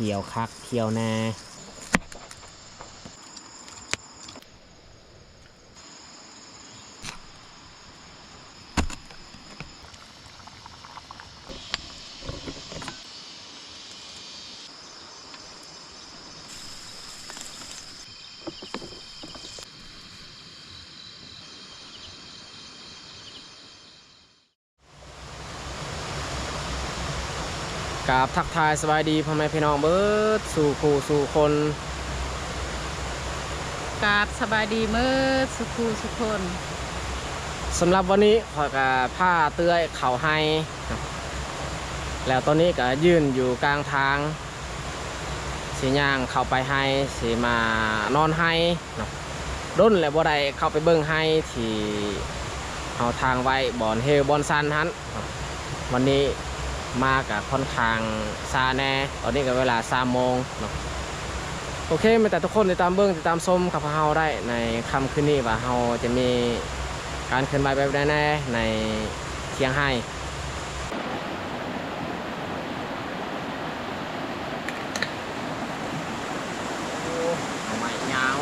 ขียวคักเขียวแน่กับทักทายสบายดีพ่อแม่พี่น้องเบิดสู่คู่สู่คนกราบสบายดีเมื่อสุขูสุคนสำหรับวันนี้ขอยกับผ้าเตื้อยเข่าให้แล้วตอนนี้ก็ยืนอยู่กลางทางสีย่างเข้าไปให้สีมานอนให้ด้นแล้วบ่ได้เข้าไปเบิ้งให้ที่เอาทางไว้บอนเฮลบอนซันฮันวันนี้มากับค่อนข้างซาแน่ตอนนี้ก็เวลา3 โมงโอเคมาแต่ทุกคนติดตามเบิ้งติดตามชมกับเราได้ในค่ำคืนนี้ว่าเราจะมีการเคลื่อนไหวแบบแน่ๆในเชียงไฮ้ใหม่ยาว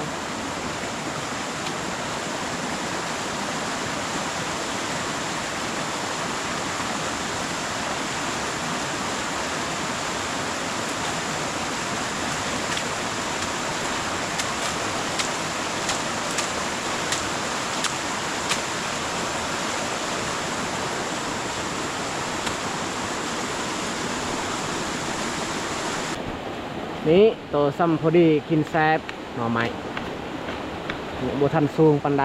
นี่ตัวซ้ำพอดีกินแซบหน่อไม้บัวทันสูงปันได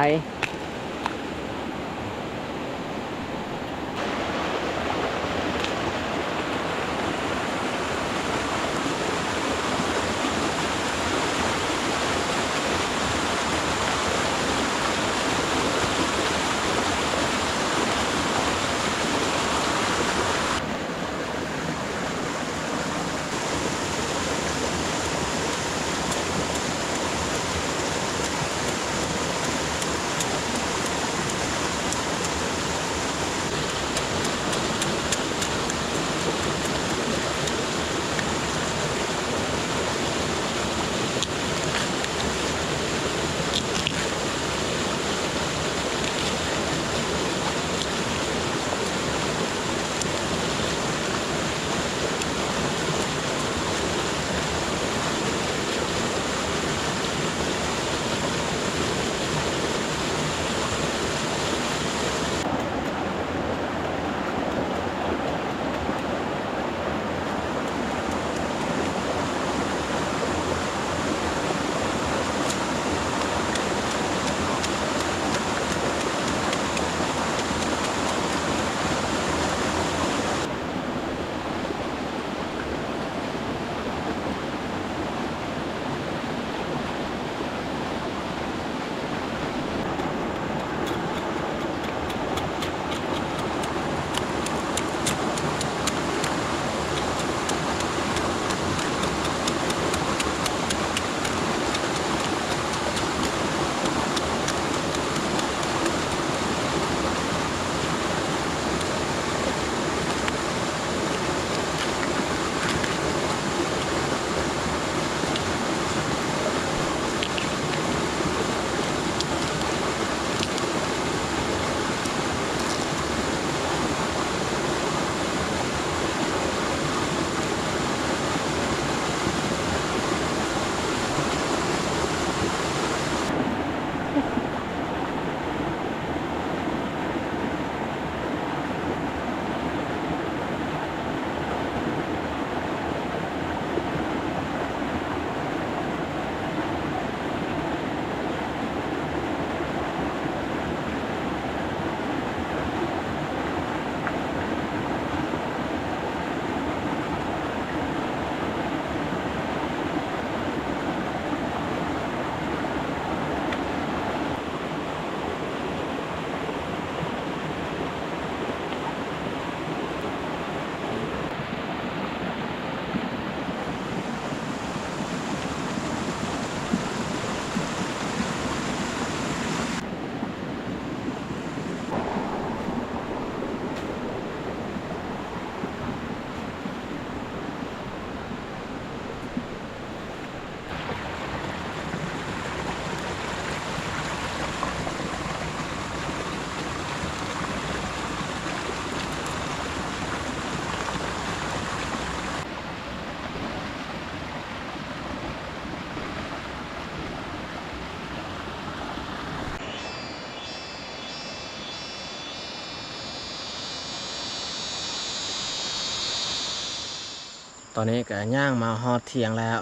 ตอนนี้ก็ย่างมาฮอดเที่ยงแล้ว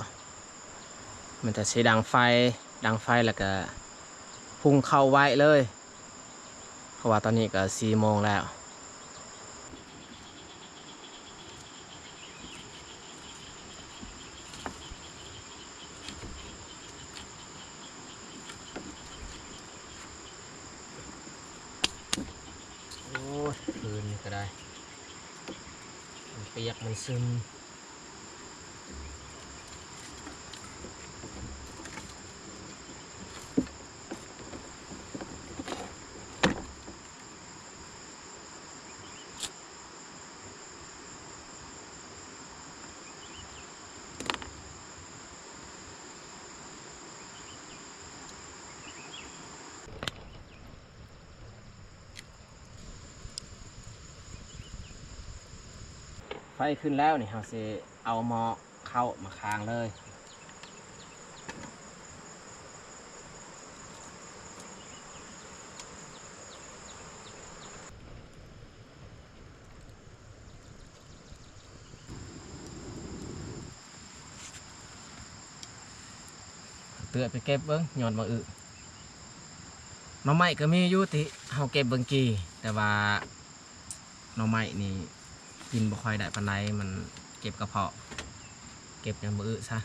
มันจะสีดังไฟแล้วก็พุ่งเข้าไว้เลยเพราะว่าตอนนี้ก็4 โมงแล้วโอ้ยคืนก็ได้มันเปียกมันซึมไฟขึ้นแล้วนี่เราจะเอาหม้อเข้ามาค้างเลยเตือไปเก็บเบิ้งย้อนมาอึหน่อไม้ก็มีอยู่ที่เฮาเก็บเบิ่งกีแต่ว่าหน่อไม้นี่กินบ่ค่อยได้ปานใดมันเก็บกระเพาะเก็บอย่างบ่อึซะ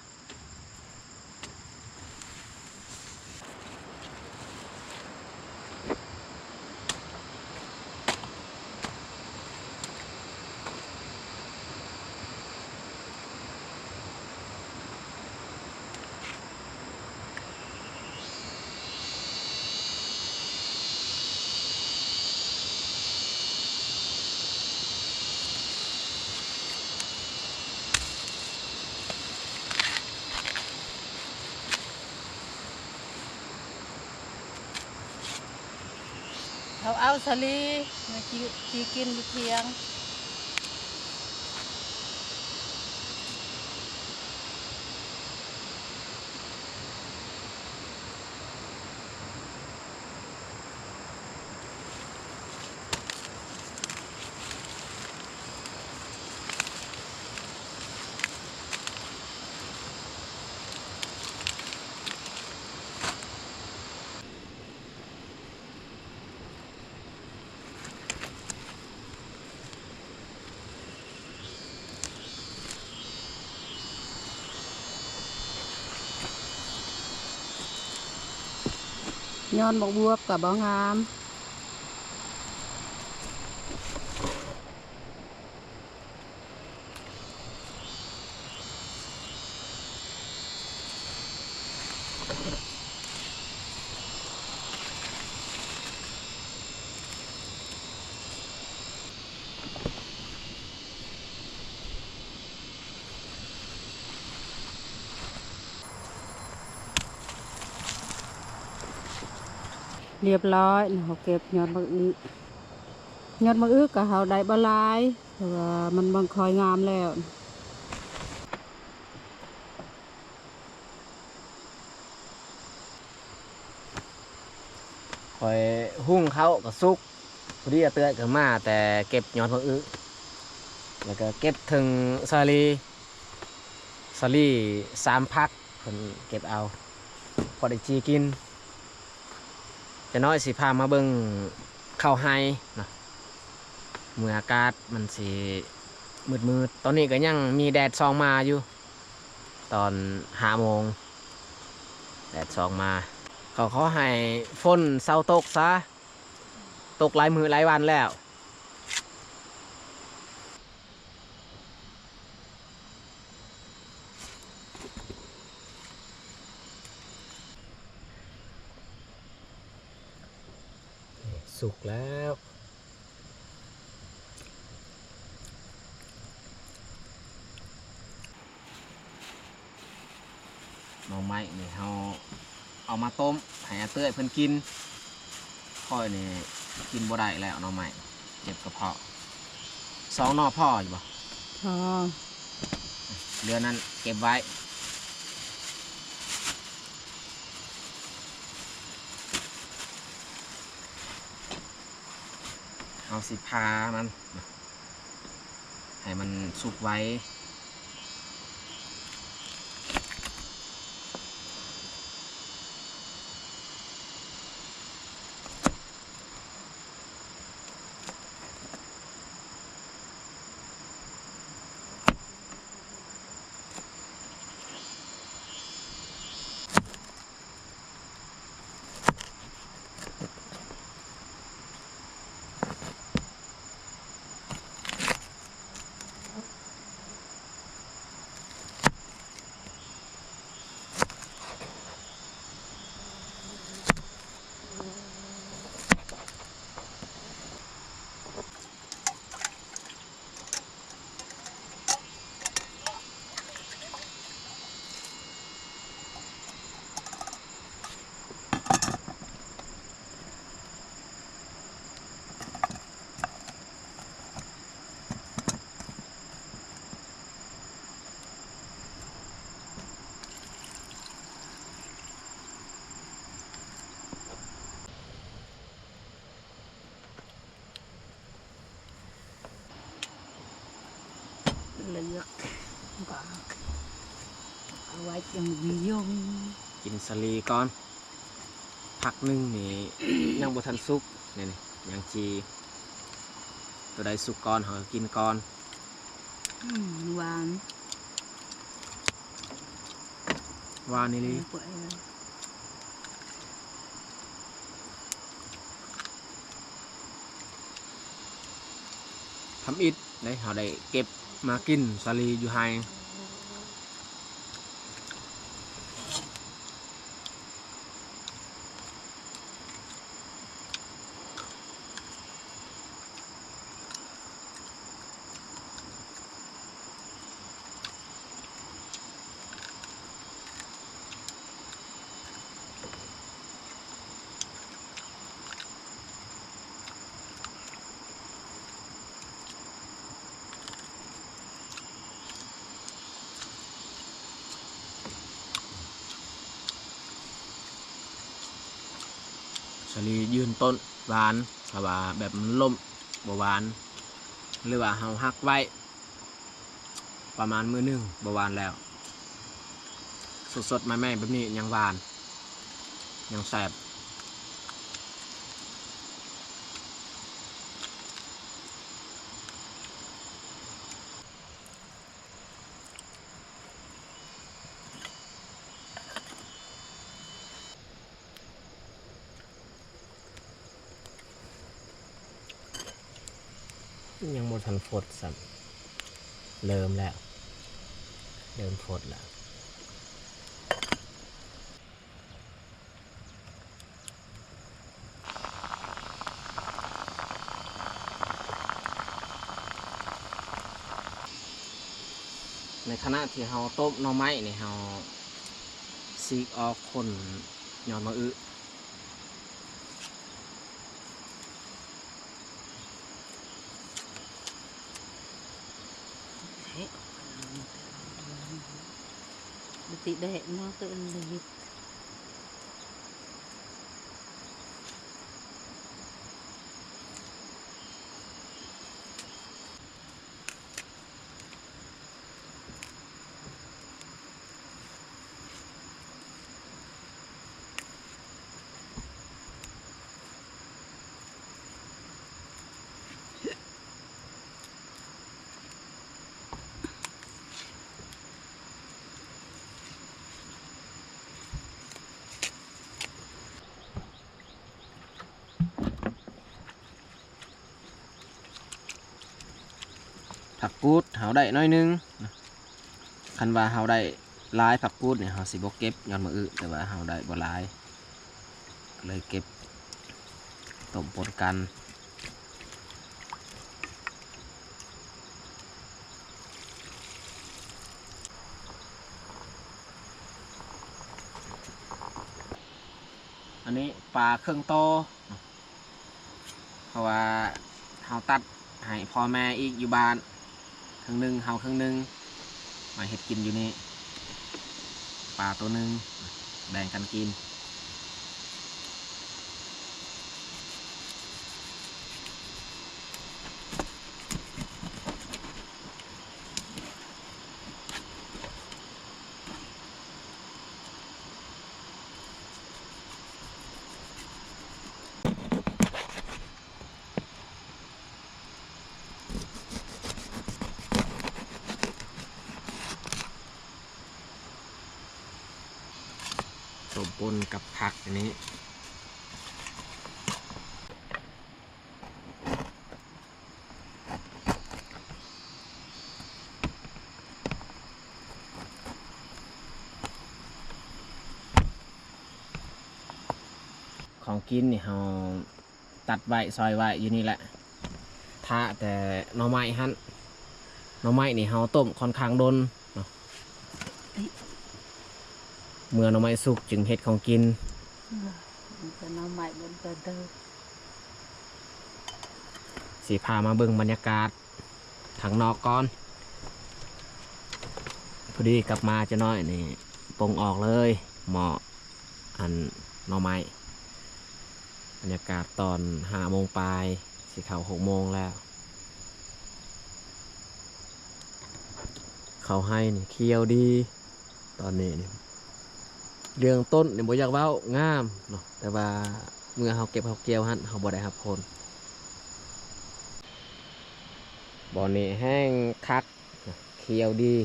เขาเอาสลีมาจีกินอยู่เที่ยงย้อนบอกบวบกับบ่งามเรียบร้อยเขาเก็บยอดมะอึยอดมะอึกับเขาได้บ่หลายแต่ว่ามันบางคอยงามแล้ว คอยหุ้งเขาก็สุกพอดีเตือนก็มาแต่เก็บยอดมะอึแล้วก็เก็บถึงซาลี3 พักเพิ่นเก็บเอาพอได้จีกินจะน้อยสิพามาเบิ่งข้าวไฮเนาะเมื่ออากาศมันสิมืดตอนนี้ก็ยังมีแดดส่องมาอยู่ตอน5 โมงแดดส่องมาเขาให้ฝนเศร้าตกซะตกหลายมือหลายวันแล้วสุกแล้วหน่อไม้นี่เราเอามาต้มให้อาเต้ยเพิ่นกินค่อยนี่กินบ่ได้แล้วหน่อไม้เจ็บกระเพาะ2 หน่อพ่ออยู่บ่ อ๋อ เดือนนั้นเก็บไว้เอาสิพามันให้มันสุกไว้ ยอะก็เอาไว้ยังมียง กินสลีก่อนผักหนึ่งนี่ ยังบ่ทันสุกนี่นี่ยังจีตัวใดสุกก่อนเขาก็กินก่อน หวาน ว่านี่ลิ เปื่อยเลย ทำอิดได้เขาได้เก็บมากินสลีอยู่ไฮสลียืนต้นหวานถ้าว่าแบบมันล่มบ่หวานหรือว่าเฮาหักไว้ประมาณมื้อหนึงบ่หวานแล้วสดๆใหม่ๆแบบนี้ยังหวานยังแซ่บ ยังหมดทันฟดสัมเริ่มแล้วเริ่มฟดแล้วในขณะที่เราต้มหน่อไม้เนี่ยเราซีกออกคนยอดมะอึติดได้เนาะตัวเลยผักกูดเราได้น้อยนึงคันว่าเราได้หลายผักกูดเนี่ยเราสิบ่เก็บยอดมะอึแต่ว่าเราได้บ่หลายก็เลยเก็บต้มปนกันอันนี้ปลาเครื่องโตเพราะว่าเราตัดให้พ่อแม่อีกอยู่บ้านครึ่งหนึ่งเฮาครึ่งหนึ่งมาเห็ดกินอยู่นี่ปลาตัวหนึ่งแบ่งกันกินต้มปนกับผักอันนี้ของกินนี่เราตัดไว้ซอยไว้อยู่นี่แหละถ้าแต่หน่อไม้ฮั่นหน่อไม้นี่เราต้มค่อนข้างโดนเนาะเมื่อหน่อไม้สุกจึงเห็ดของกิน จะน้ำใหม่บนเดิม สีพามาเบิ่งบรรยากาศทางนอกก่อนพอดีกลับมาจะน้อยนี่ปงออกเลยเหมาะอันหน่อไม้บรรยากาศตอน5 โมงปลายสิเข้า6 โมงแล้ว เขาให้นี่เคียวดีตอนนี้นี่เรื่องต้นเนี่ยบ่อยากเว้างามเนาะแต่ว่าเมื่อเขาเก็บเขาเกี่ยวหันเขาบ่ได้รับผลบ่อนี้แห้งคักเคียวดี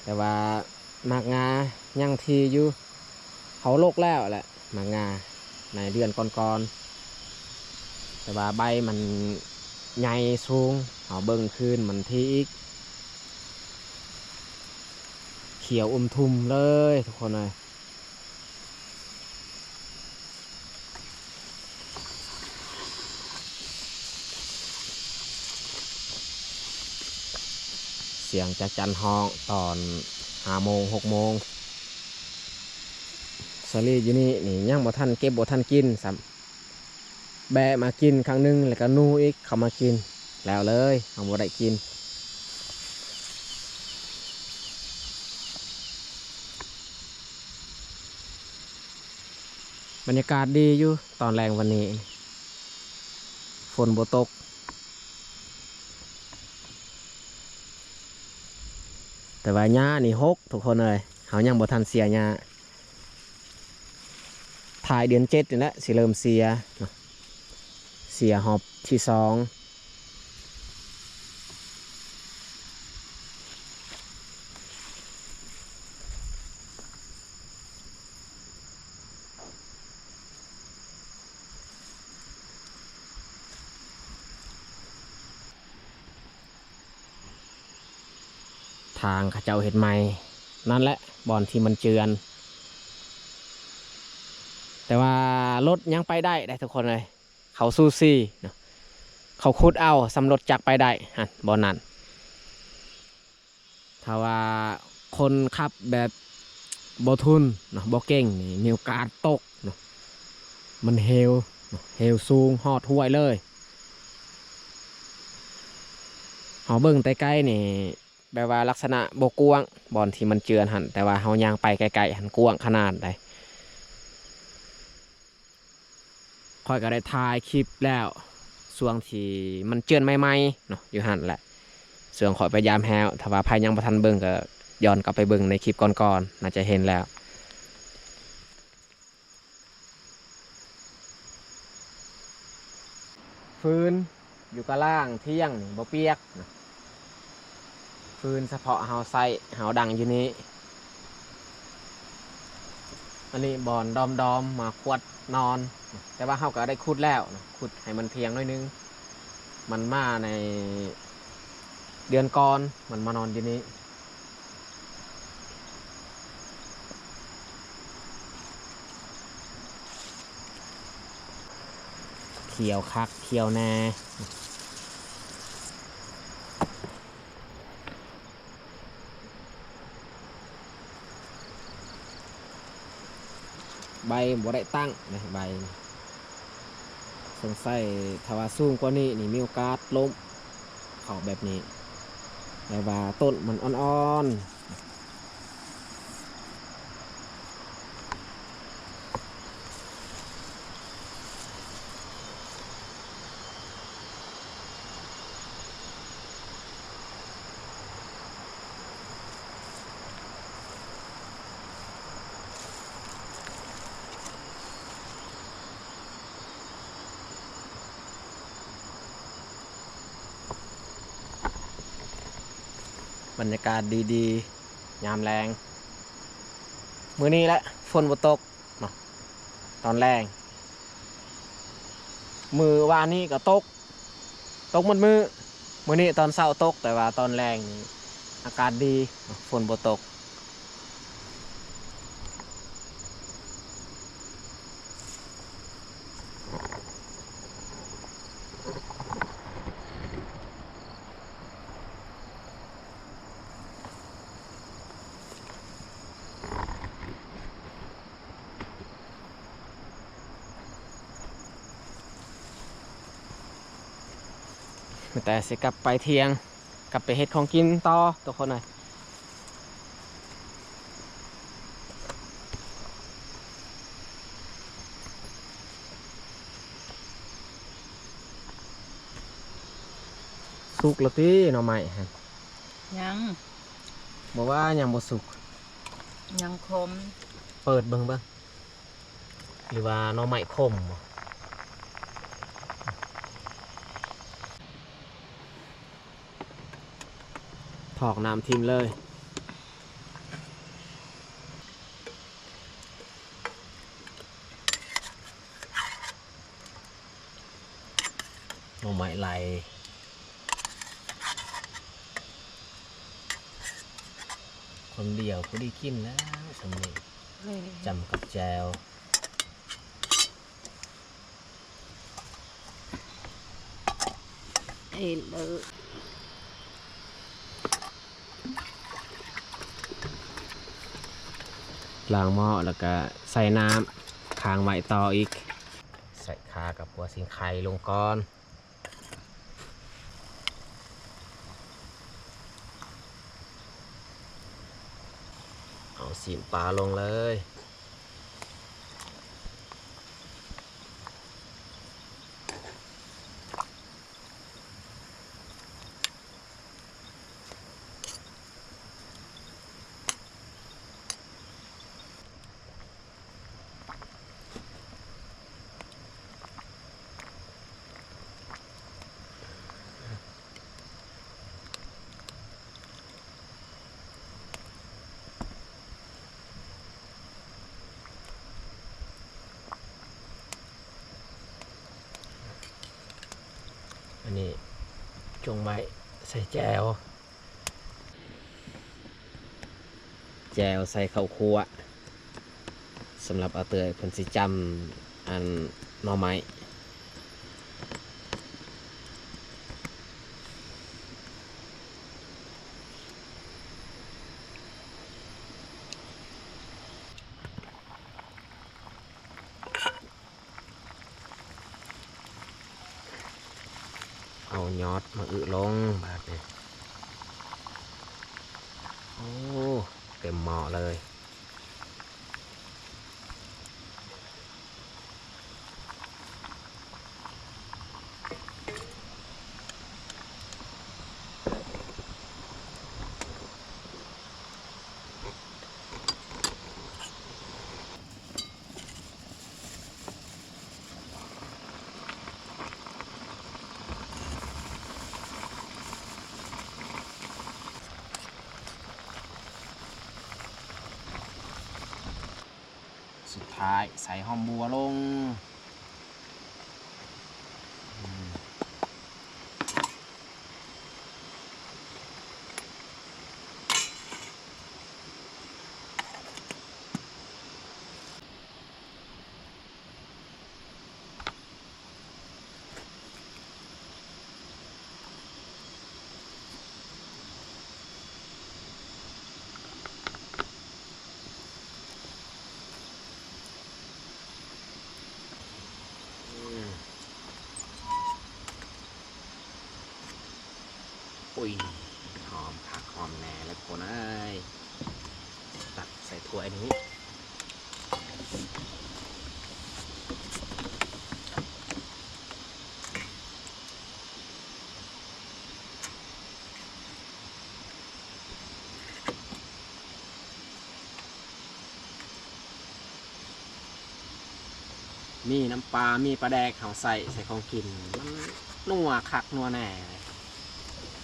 แต่ว่ามากงายังทีอยู่เขาโลกแล้วแหละมากงาในเดือนก่อนๆแต่ว่าใบมันใหญ่สูงเขาเบิ่งคืนมันทีอีกเขียวทุ่มเลยทุกคนเลยเสียงจะจันห้องตอน5 โมง 6 โมงสลีอยู่นี่ยังบ่ทันเก็บบ่ทันกินซ้ำแบะมากินครั้งหนึงแล้วก็นูอีกเขามากินแล้วเลยเขาบ่ได้กินบรรยากาศดีอยู่ตอนแรงวันนี้ฝนบ่ตกแต่ว่าหญ้านี่หกทุกคนเลยเขายังบ่ทันเสียหญ้าถ่ายเดือน7นี่แหละสิเริ่มเสียเนาะเสียหอบที่2ทางเขาเจ้าเห็ดใหม่นั่นแหละบอนที่มันเจือนแต่ว่ารถยังไปได้ทุกคนเลยเขาสู้ซี่เนาะเขาขุดเอาสำรถจักรไปได้ฮะบอนนั้นถ้าว่าคนขับแบบบ่ทุนเนาะบ่เก่งนี่มีโอกาสตกเนาะมันเฮวเนาะเฮวสูงหอดห้วยเลยเขาเบิ่งใกล้ๆนี่แบบว่าลักษณะโบกวงบอนที่มันเจือนหันแต่ว่าเขายางไปไกลๆหันกวงขนาดใดค่อยก็ได้ถ่ายคลิปแล้วส่วงที่มันเจือนใหม่ๆเนาะอยู่หันแหละส่วนขอยไปยามแฮวถ้าว่าภายยังบ่ทันเบิ่งก็ย้อนกลับไปเบิ่งในคลิปก่อนๆน่าจะเห็นแล้วฟืนอยู่กะล่างเที่ยงบ่เปียกนะฟืนเฉพาะเฮาใส่เฮาดังอยู่นี้อันนี้บอนดอมมาขวดนอนแต่ว่าเฮาก็ได้ขุดแล้วนะขุดให้มันเพียงหน่อยนึงมันมาในเดือนก่อนมันมานอนอยู่นี้เขียวคักเขียวแน่ใบบ่ได้ตั้งนะใบสงสัยถ้าว่าสูงกว่านี้นี่มีโอกาสล้มเขาแบบนี้แต่ว่าต้นมันอ่อนๆบรรยากาศดีๆยามแรงมื้อนี้แหละฝนบ่ตกเนาะตอนแรงมือวานนี้ก็ตกหมดมื้อนี้ตอนเช้าตกแต่ว่าตอนแรงนี่อากาศดีฝนบ่ตกแต่สิกลับไปเที่ยงกลับไปเฮ็ดของกินต่อทุกคนเลยสุกแล้วติหน่อไม้ฮะยัง บอกว่ายังบ่สุก ยังคม เปิดเบิ่งเบิ่งหรือว่าหน่อไม้คมบ่ถอกน้ำทิมเลยหน่อไม้ไหลคนเดียวก็ได้กินแล้วสำเร็จจำกับแจวเลย ล้างหม้อแล้วก็ใส่น้ำค้างไว้ต่ออีกใส่ขากับหัวสิงไข่ลงก่อนเอาสีนปลาลงเลยอันนี้จงไว้ใส่แจวใส่ข้าวคั่วสำหรับเอาเตยเพิ่นสิจำอันหน่อไม้เอายอดมาอึลงแบบนี้โอ้เต็มหม้อเลยสุดท้ายใส่หอมบัวลงอุ้ยหอมผักหอมแหน่แล้วคนเอ้ยตักใส่ถ้วยนี้มีน้ำปลา มีปลาแดกเขาใส่ของกินมันนัวคักนัวแหน่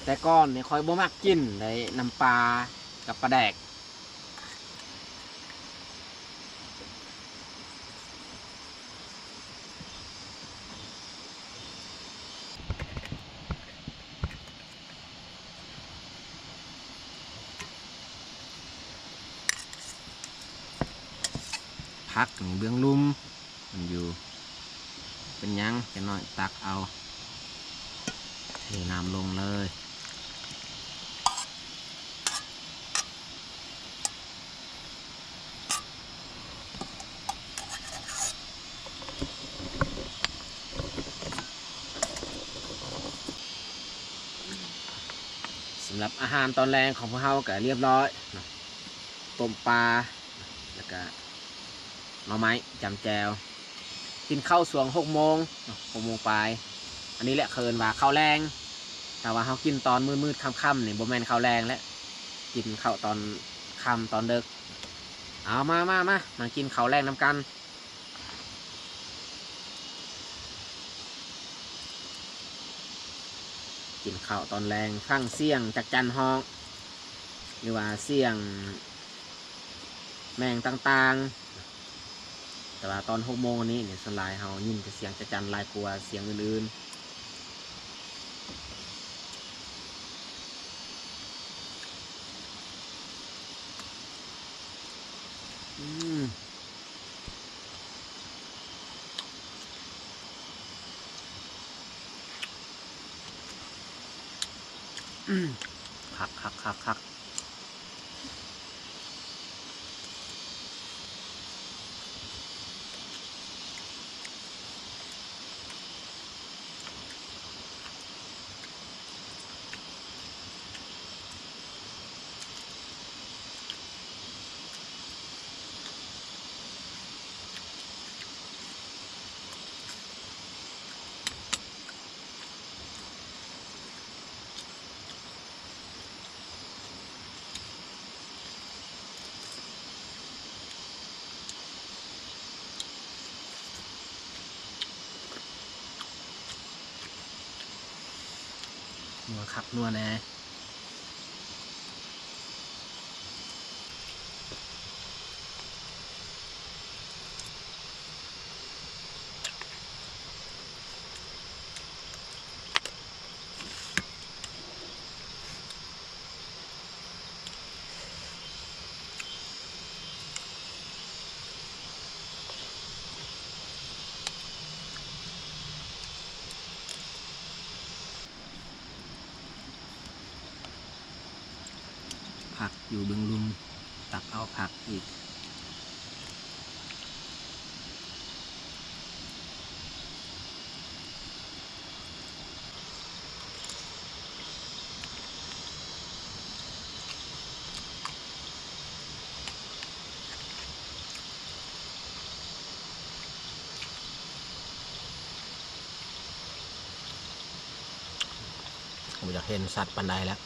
แต่ก่อนเนี่ยคอยบ่มักกินเลยน้ำปลากับปลาแดกพักเบื้องลุ่มมันอยู่เป็นยังจะน้อยตักเอาเทน้ำลงเลยสำหรับอาหารตอนแรงของพวกเราก็เรียบร้อยต้มปลาแล้วก็หน่อไม้จำแจวกินข้าวสวง6 โมงปลายอันนี้แหละเคินว่าข้าวแรงแต่ว่าเขากินตอนมืดๆค่ำๆเนี่ยบ่แม่นข้าวแรงแล้ว กินข้าวตอนค่ำตอนเดึกเอามากินข้าวแรงน้ำกันกินข้าวตอนแรงฟังเสียงจากจันห้องหรือว่าเสียงแมงต่างๆแต่ว่าตอน6 โมงนี้เนี่ยส่วนหลายเฮายินแต่เสียงจากจันหลายกว่าเสียงอื่นๆคักนัวคักนัวแน่ผักอยู่เบื้องลุมตักเอาผักอีกผมอยากเห็นสัตว์ปันใดแล้ว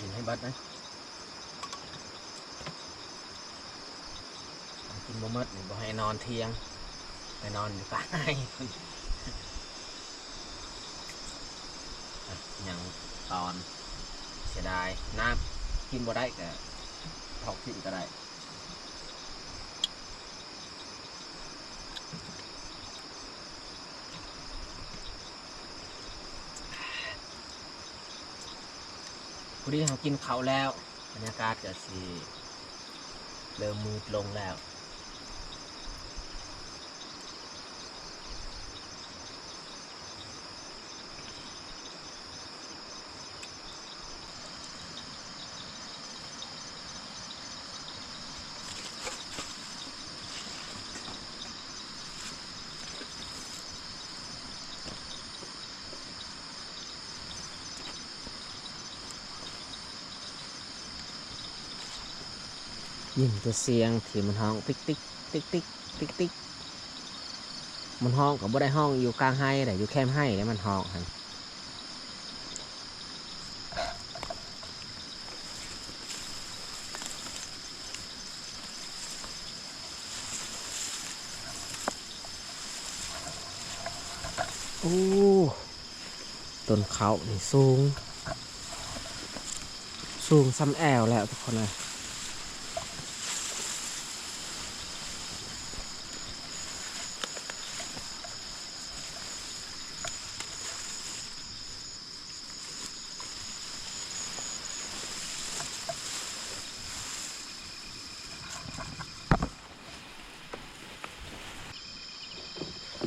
กินให้เบิดนะกินบ่หมดนี่บ่ให้นอนเที่ยงไปนอนอยู่ป่าให้ยังตอนเสียดายน้ำกินบ่ได้ก็ถอกทิ้งก็ได้พอดีเรากินข้าวแล้วบรรยากาศก็สิเริ่มมืดลงแล้ว ยินแต่เสียงที่มันห้องติ๊กติ๊กติ๊กติ๊กติ๊กติ๊กมันห้องกับบ่ได้ห้องอยู่กลางไห้แต่อยู่แคมป์ไห้แล้วมันห้องหั่นโอ้ต้นเขานี่สูงสูงซ้ำแอวแล้วทุกคนเลย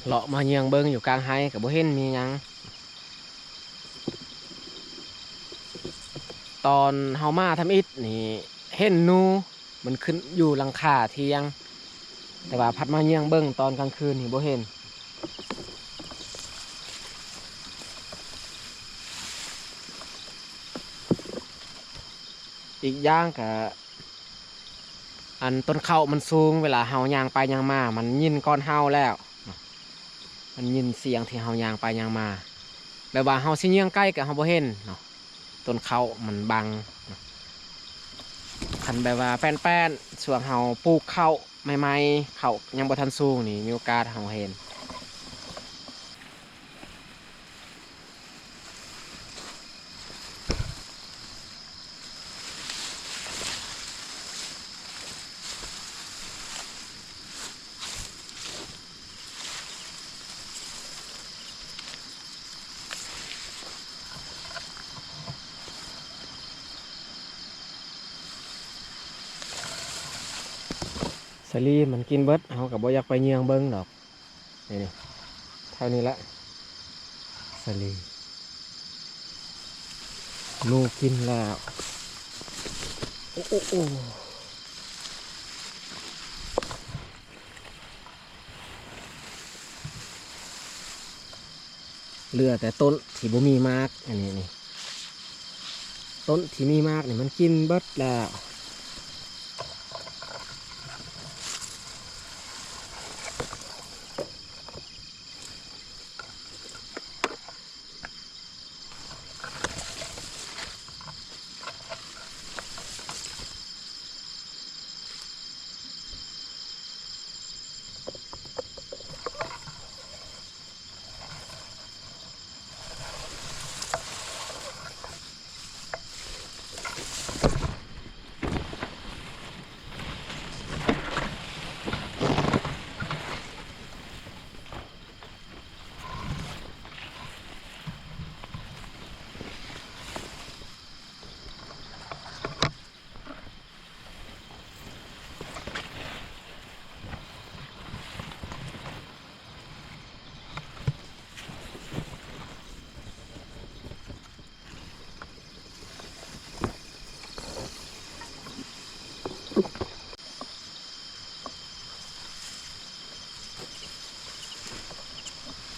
เลาะมาเยืองเบิงอยู่กลางไฮกับบ่เห็นมีหยังตอนเฮามาทำอิฐนี่เห็นนูมันขึ้นอยู่หลังคาเทียงแต่ว่าพัดมาเยืองเบิงตอนกลางคืนนี่บ่เห็นอีกอย่างกับอันต้นเข้ามันสูงเวลาเฮายางไปยางมามันยินก้อนเฮาแล้วมันยินเสียงที่เฮายางไปยางมาแบบว่าเฮาสิเยืองใกล้กับเฮาบ่เห็นเนาะต้นเข้ามันบังคันแบบว่าแป้นๆส่วนเฮาปลูกเข้าใหม่ๆเข้ายังบ่ทันสูงนี่มีโอกาสเฮาเห็นสลีมันกินเบิดเฮาก็บ่อยากไปเยืองเบิ่งดอกนี่เท่านี้ละสลีนูกินแล้วโอ้โอ้โอ้เหลือแต่ต้นที่บ่มีมากอันนี้นี่ต้นที่มีมากนี่มันกินเบิดแล้ว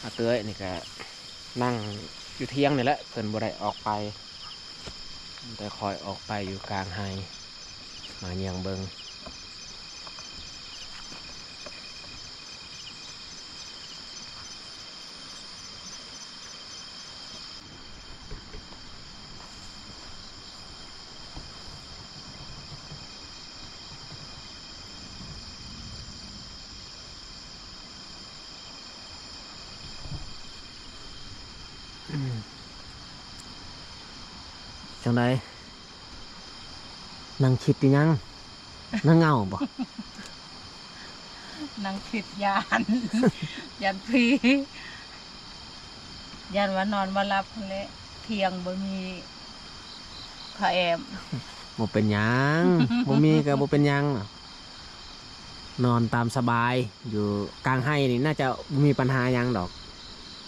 อาเต้ยนี่ก็นั่งอยู่เที่ยงนี่แหละเพิ่นบ่ได้ออกไปแต่คอยออกไปอยู่กลางไฮมาเยืองเบิงจังไดนั่งคิดอยู่ยังนั่งเหงาบ่ นางคิดยาน ยันพียันว่านอนมารับนั่นแหละเที่ยงบ่มีข้าวแอม บ่เป็นหยัง บ่มีก็บ่เป็นหยังนอนตามสบายอยู่กลางไห้นี่น่าจะบ่มีปัญหาหยังดอก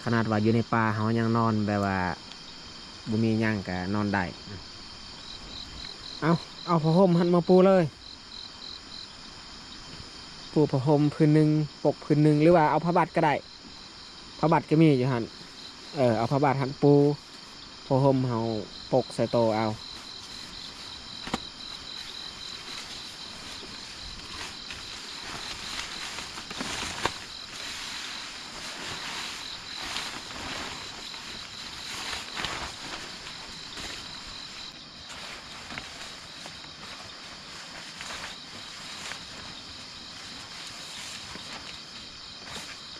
ขนาดว่าอยู่ในป่าเฮายังนอนแบบว่าบ่มีหยังก็นอนได้เอาผ้าห่มหันมาปูเลยปูผ้าห่มพื้นหนึ่งปกพื้นหนึ่งหรือว่าเอาผ้าบัดก็ได้ผ้าบัดก็มีอยู่หันเอาผ้าบัดหันปูผ้าห่มเฮาปกใส่โตเอา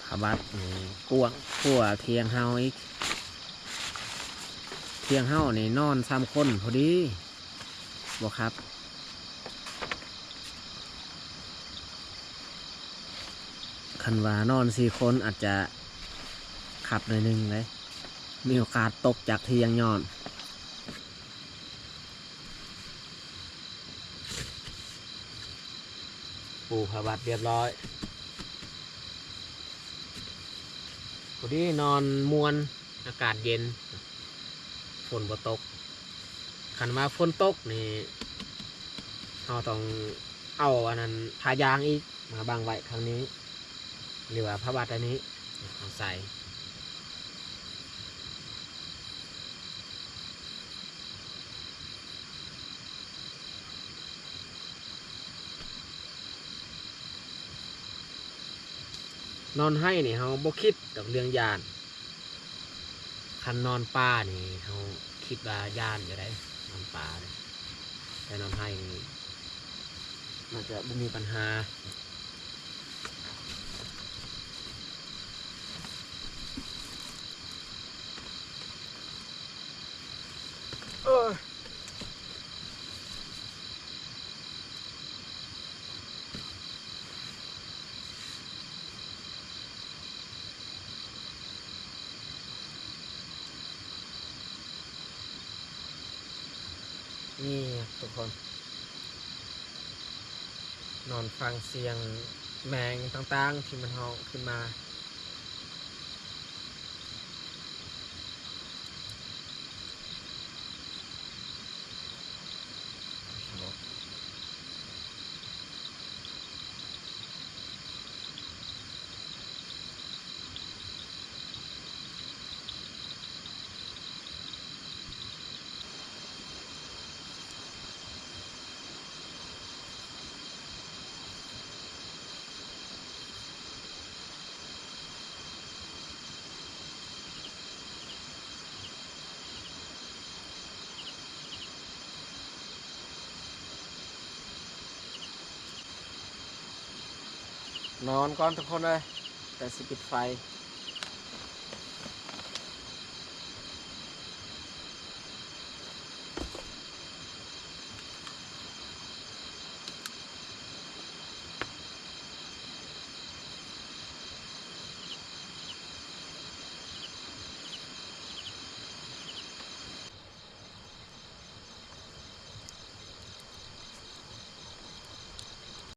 ผาบัดนี่กวางกลัวเทียงเฮาอีกเทียงเฮานี่นอน3 คนพอดีบอกครับคันว่านอน4 คนอาจจะขับหน่อยหนึงเลยมีโอกาสตกจากเทียงย้อนปูผาบัดเรียบร้อยพอดีนอนมวนอากาศเย็นฝนบ่ตกคันมาฝนตกนี่เราต้องเอาอันนั้นพายางอีกมาบังไว้ครั้งนี้หรือว่าผาบัดอันนี้เอาใส่นอนให้นี่เขาบ่คิดดอกเรื่องยานคันนอนป่านี่เขาคิดว่ายานอยู่ได้นอนป่าเลยแต่นอนให้นี่มันจะบ่มีปัญหานี่ทุกคนนอนฟังเสียงแมงต่างๆที่มันเฮาขึ้นมาอนก่อนทุกคนเลยแต่สิปิดไฟ